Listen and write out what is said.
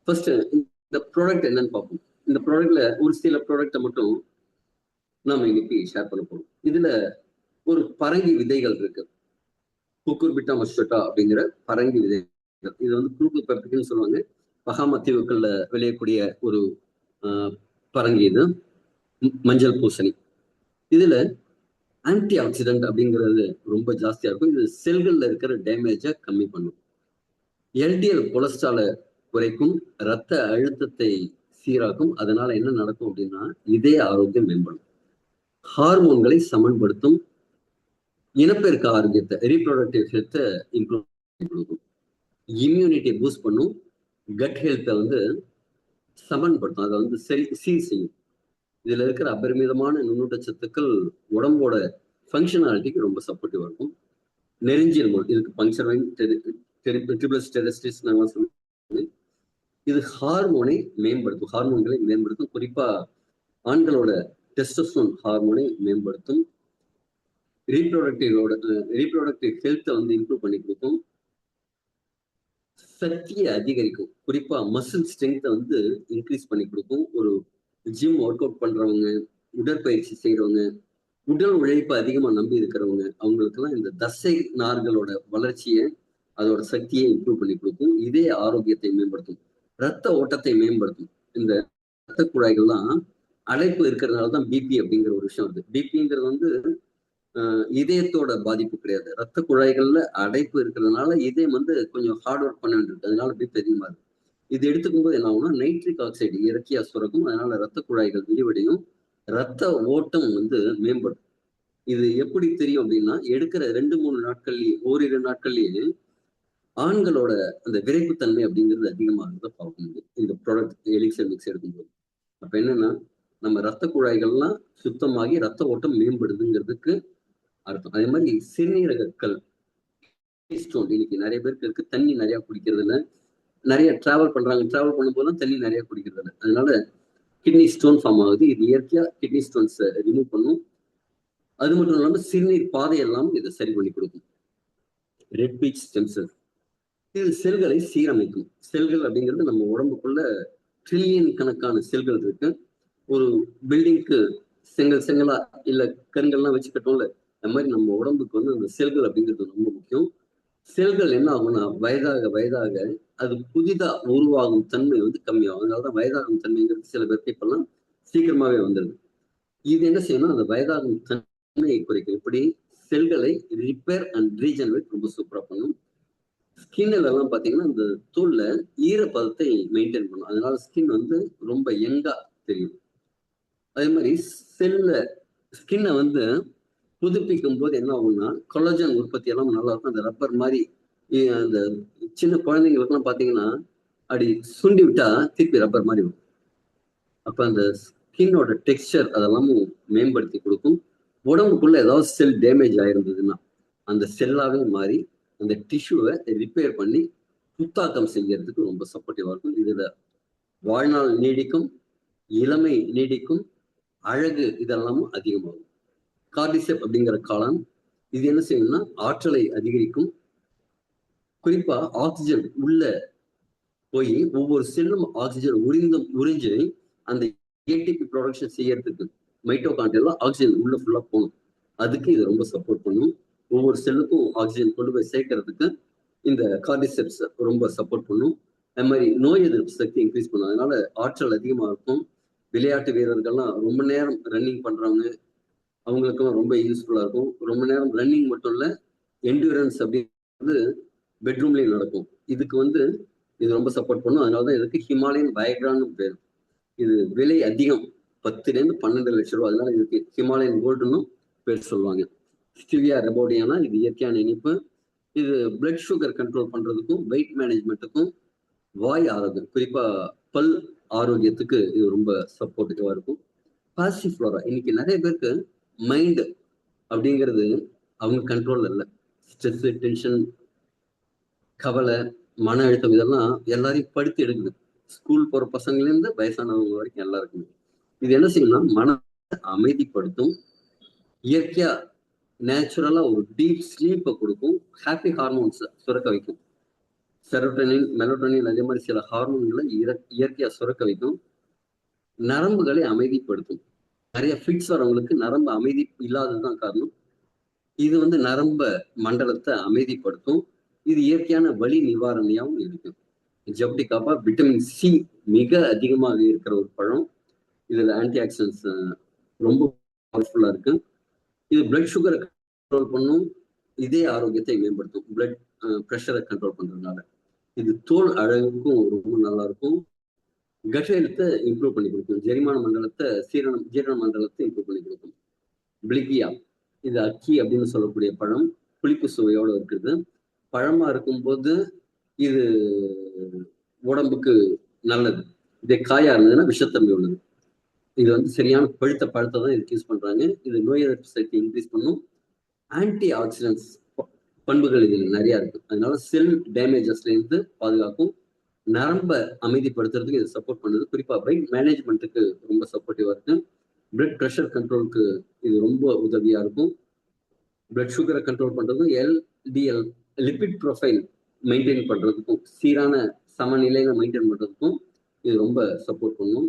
First இந்த product என்னன்னு பார்ப்போம். இந்த ப்ராடக்ட்ல ஒரு சில ப்ராடக்டை மட்டும் நாம இன்னைக்கு ஷேர் பண்ண போறோம். இதுல ஒரு பரங்கி விதைகள் இருக்கு. குக்குர்பிட்டா மஸ்கட்டா அப்படிங்கிற பரங்கி விதைகள். இது வந்து குரூப்பு பெப்டிக்னு சொல்லுவாங்க. பகாமா தீவுகள்ல விளையக்கூடிய ஒரு பரங்கி. இது மஞ்சள் பூசணி. இதுல ஆன்டி ஆக்சிடென்ட் அப்படிங்கிறது ரொம்ப ஜாஸ்தியா இருக்கும். இது செல்கள்ல இருக்கிற டேமேஜை கம்மி பண்ணும். எல்டிஎல் கொலஸ்ட்ராலை குறைக்கும், ரத்த அழுத்தத்தை சீராக்கும். அதனால என்ன நடக்கும் அப்படின்னா இதய ஆரோக்கியம் மேம்படும், ஹார்மோன்களை சமன்படுத்தும், இனப்பெருக்க ஆரோக்கியத்தை ரீப்ரொடக்டிவ் ஹெல்த்தை இம்ப்ரூவ் கொடுக்கும், இம்யூனிட்டியை பூஸ்ட் பண்ணும், கட் ஹெல்த்தை வந்து சமன்படுத்தும், அதை வந்து சீர் செய்யும். இதுல இருக்கிற அபரிமிதமான நுண்ணூட்டச்சத்துக்கள் உடம்போட ஃபங்க்ஷனாலிட்டிக்கு ரொம்ப சப்போர்ட்டிவா இருக்கும். நெருஞ்சியல் மோல் இதுக்கு பங்க்சர் இது ஹார்மோனை மேம்படுத்தும், ஹார்மோன்களை மேம்படுத்தும். குறிப்பா ஆண்களோட டெஸ்டோஸ்டெரோன் ஹார்மோனை மேம்படுத்தும், ரீப்ரொடக்டிவ் ஹெல்த்தை வந்து இம்ப்ரூவ் பண்ணி கொடுக்கும், சக்தியை அதிகரிக்கும். குறிப்பா மசில் ஸ்ட்ரென்த்தை வந்து இன்க்ரீஸ் பண்ணி கொடுக்கும். ஒரு ஜிம் ஒர்க் அவுட் பண்றவங்க, உடற்பயிற்சி செய்யறவங்க, உடல் உழைப்பு அதிகமா நம்பி இருக்கிறவங்க, அவங்களுக்கெல்லாம் இந்த தசை நார்களோட வளர்ச்சியை, அதோட சக்தியை இம்ப்ரூவ் பண்ணி கொடுக்கும். இதே ஆரோக்கியத்தை மேம்படுத்தும், ரத்த ஓட்டத்தை மேம்படுத்தும். இந்த ரத்த குழாய்கள்லாம் அடைப்பு இருக்கிறதுனாலதான் பிபி அப்படிங்கிற ஒரு விஷயம் வருது. பிபிங்கிறது வந்து இதயத்தோட பாதிப்பு கிடையாது. ரத்த குழாய்கள்ல அடைப்பு இருக்கிறதுனால இதயம் வந்து கொஞ்சம் ஹார்ட் ஒர்க் பண்ண வேண்டியிருக்கு. அதனால பிபி அதிகமா இருக்கு. இது எடுத்துக்கும் போது என்ன ஆகும்னா நைட்ரிக் ஆக்சைடு இயற்கையா சுரக்கும். அதனால ரத்த குழாய்கள் விரிவடையும், ரத்த ஓட்டம் வந்து மேம்படும். இது எப்படி தெரியும் அப்படின்னா எடுக்கிற 2-3 நாட்கள்லயே, ஓரிரு நாட்கள்லயே ஆண்களோட அந்த விரைப்புத்தன்மை அப்படிங்கிறது அதிகமாகிறத பார்க்க முடியும் இந்த ப்ராடக்ட் எலிக்சர் மிக்ஸ் எடுக்கும்போது. அப்ப என்னன்னா நம்ம ரத்த குழாய்கள்லாம் சுத்தமாகி ரத்த ஓட்டம் மேம்படுதுங்கிறதுக்கு அர்த்தம். அதே மாதிரி சிறுநீரகக்கல் ஸ்டோன் இன்னைக்கு நிறைய பேருக்கு இருக்கு. தண்ணி நிறைய குடிக்கிறது இல்லை, நிறைய டிராவல் பண்றாங்க. டிராவல் பண்ணும்போதுலாம் தண்ணி நிறைய குடிக்கிறது இல்லை, அதனால கிட்னி ஸ்டோன் ஃபார்ம் ஆகுது. இது இயற்கையா கிட்னி ஸ்டோன்ஸை ரிமூவ் பண்ணும். அது மட்டும் இல்லாம சிறுநீர் பாதையெல்லாம் இதை சரி பண்ணி கொடுக்கும். ரெட் பீச் ஸ்டெம் செல் இது செல்களை சீரமைக்கும். செல்கள் அப்படிங்கிறது நம்ம உடம்புக்குள்ள ட்ரில்லியன் கணக்கான செல்கள் இருக்கு. ஒரு பில்டிங்க்கு செங்கலா இல்ல கருங்கல்லாம் வச்சு கட்டோம்ல, அந்த மாதிரி நம்ம உடம்புக்கு வந்து அந்த செல்கள் அப்படிங்கிறது ரொம்ப முக்கியம். செல்கள் என்ன ஆகும்னா வயதாக வயதாக அது புதிதா உருவாகும் தன்மை வந்து கம்மியாகும். அதனாலதான் வயதாகும் தன்மைங்கிறது சில பேருக்கு இப்பெல்லாம் சீக்கிரமாவே வந்துடுது. இது என்ன செய்யணும், அந்த வயதாகும் தன்மையை குறைக்கும். இப்படி செல்களை ரிப்பேர் அண்ட் ரீஜெனரேட் ரொம்ப சூப்பரா பண்ணும். ஸ்கின்ல எல்லாம் பாத்தீங்கன்னா இந்த தோல்ல ஈரப்பதத்தை மெயின்டைன் பண்ணும். அதனால ஸ்கின் வந்து ரொம்ப யங்கா தெரியும். அதே மாதிரி ஸ்கின்னை வந்து புதுப்பிக்கும் போது என்ன ஆகும்னா கொலஜன் உற்பத்தி எல்லாம் நல்லா இருக்கும். அந்த ரப்பர் மாதிரி அந்த சின்ன குழந்தைங்களுக்குலாம் பாத்தீங்கன்னா அப்படி சுண்டி விட்டா திருப்பி ரப்பர் மாதிரி வரும். அப்ப அந்த ஸ்கின்னோட டெக்ஸ்டர் அதெல்லாமும் மேம்படுத்தி கொடுக்கும். உடம்புக்குள்ள ஏதாவது செல் டேமேஜ் ஆயிருந்ததுன்னா அந்த செல்லாவே மாறி அந்த டிஷ்யூவை ரிப்பேர் பண்ணி புத்தாக்கம் செய்யறதுக்கு ரொம்ப சப்போர்ட்டிவா இருக்கும். இதுல வாழ்நாள் நீடிக்கும், இளமை நீடிக்கும், அழகு இதெல்லாமும் அதிகமாகும். கார்டிசெப் அப்படிங்கிற காளான் இது என்ன செய்யணும்னா ஆற்றலை அதிகரிக்கும். குறிப்பா ஆக்சிஜன் உள்ள போய் ஒவ்வொரு செல்லும் ஆக்சிஜன் உறிஞ்சு அந்த ஏடிபி ப்ரொடக்ஷன் செய்யறதுக்கு மைட்டோகாண்ட்ரியல்ல ஆக்சிஜன் உள்ள ஃபுல்லா போகணும். அதுக்கு இது ரொம்ப சப்போர்ட் பண்ணும். ஒவ்வொரு செல்லுக்கும் ஆக்சிஜன் கொண்டு போய் சேர்க்கறதுக்கு இந்த கார்டிசெப்ஸ் ரொம்ப சப்போர்ட் பண்ணும். அது மாதிரி நோய் எதிர்ப்பு சக்தி இன்க்ரீஸ் பண்ணும். அதனால ஆற்றல் அதிகமா இருக்கும். விளையாட்டு வீரர்கள்லாம் ரொம்ப நேரம் ரன்னிங் பண்றவங்க அவங்களுக்கும் ரொம்ப யூஸ்ஃபுல்லா இருக்கும். ரொம்ப நேரம் ரன்னிங் மட்டும் இல்ல, என்டூரன்ஸ் அப்படிங்கிறது பெட்ரூம்லயும் நடக்கும். இதுக்கு வந்து இது ரொம்ப சப்போர்ட் பண்ணும். அதனாலதான் இதுக்கு ஹிமாலயன் வயக்ரான்னு பேர். இது விலை அதிகம், 10-12 லட்சம் ரூபாய். அதனால இதுக்கு ஹிமாலயன் கோல்டுன்னு பேர் சொல்லுவாங்க. ஸ்டிவியா ரெபோடியானா இது இயற்கையான இனிப்பு. இது பிளட் சுகர் கண்ட்ரோல் பண்றதுக்கும் வெயிட் மேனேஜ்மெண்ட்டுக்கும் வாய் ஆரோக்கியம் குறிப்பா பல் ஆரோக்கியத்துக்கு இது ரொம்ப சப்போர்ட்டிவா இருக்கும். பாசிஃப்ளோரா இன்னைக்கு நிறைய பேருக்கு மைண்ட் அப்படிங்கிறது அவங்க கண்ட்ரோல்ல இல்லை. ஸ்ட்ரெஸ், டென்ஷன், கவலை, மன அழுத்தம் இதெல்லாம் எல்லாரையும் படுத்தி எடுக்குது. ஸ்கூல் போற பசங்கள்ல இருந்து வயசானவங்க வரைக்கும் எல்லாருக்குமே. இது என்ன செய்யணும்னா மன அமைதிப்படுத்தும், இயற்கையா நேச்சுரலா ஒரு டீப் ஸ்லீப்பை கொடுக்கும், ஹாப்பி ஹார்மோன்ஸ் சுரக்க வைக்கும். செரோட்டோனின், மெலட்டோனின் அதே மாதிரி சில ஹார்மோன்களை இயற்கையா சுரக்க வைக்கும். நரம்புகளை அமைதிப்படுத்தும். நிறைய ஃபிட்ஸ் வரவங்களுக்கு நரம்பு அமைதி இல்லாததுதான் காரணம். இது வந்து நரம்ப மண்டலத்தை அமைதிப்படுத்தும். இது இயற்கையான வலி நிவாரணியாகவும் இருக்கு. ஜப்டிகாப்பா விட்டமின் சி மிக அதிகமாக இருக்கிற ஒரு பழம். இதுல ஆன்டி ஆக்சிடென்ட்ஸ் ரொம்ப பவர்ஃபுல்லா இருக்கு. இது பிளட் சுகரை கண்ட்ரோல் பண்ணும், இதய ஆரோக்கியத்தை மேம்படுத்தும், பிளட் ப்ரெஷரை கண்ட்ரோல் பண்றதுனால. இது தோல் அழகுக்கும் ரொம்ப நல்லா இருக்கும். கட் ஹெல்த்தை இம்ப்ரூவ் பண்ணி கொடுக்கும், ஜெரிமான மண்டலத்தை ஜீரண மண்டலத்தை இம்ப்ரூவ் பண்ணி கொடுக்கும். பிளிகியா, இது அக்கி அப்படின்னு சொல்லக்கூடிய பழம், புளிப்பு சுவையோட இருக்குது. பழமா இருக்கும்போது இது உடம்புக்கு நல்லது. இதே காயா இருந்ததுன்னா விஷத்தன்மை உள்ளது. இது வந்து சரியான பழுத்த பழத்தை தான் இதுக்கு யூஸ் பண்றாங்க. இது நோய் எதிர்ப்பு சக்தி இன்க்ரீஸ் பண்ணும். ஆன்டி ஆக்சிடென்ட்ஸ் பண்புகள் இதில் நிறைய இருக்கு. அதனால செல் டேமேஜஸ்ல இருந்து பாதுகாக்கும். நரம்ப அமைதிப்படுத்துறதுக்கு இது சப்போர்ட் பண்ணுது. குறிப்பா வெயிட் மேனேஜ்மெண்ட்டுக்கு ரொம்ப சப்போர்ட்டிவா இருக்கு. பிளட் ப்ரெஷர் கண்ட்ரோலுக்கு இது ரொம்ப உதவியா இருக்கும். பிளட் சுகரை கண்ட்ரோல் பண்றதுக்கும், எல்டிஎல் லிபிட் ப்ரொஃபைல் மெயின்டைன் பண்றதுக்கும், சீரான சமநிலையில மெயின்டைன் பண்றதுக்கும் இது ரொம்ப சப்போர்ட் பண்ணும்.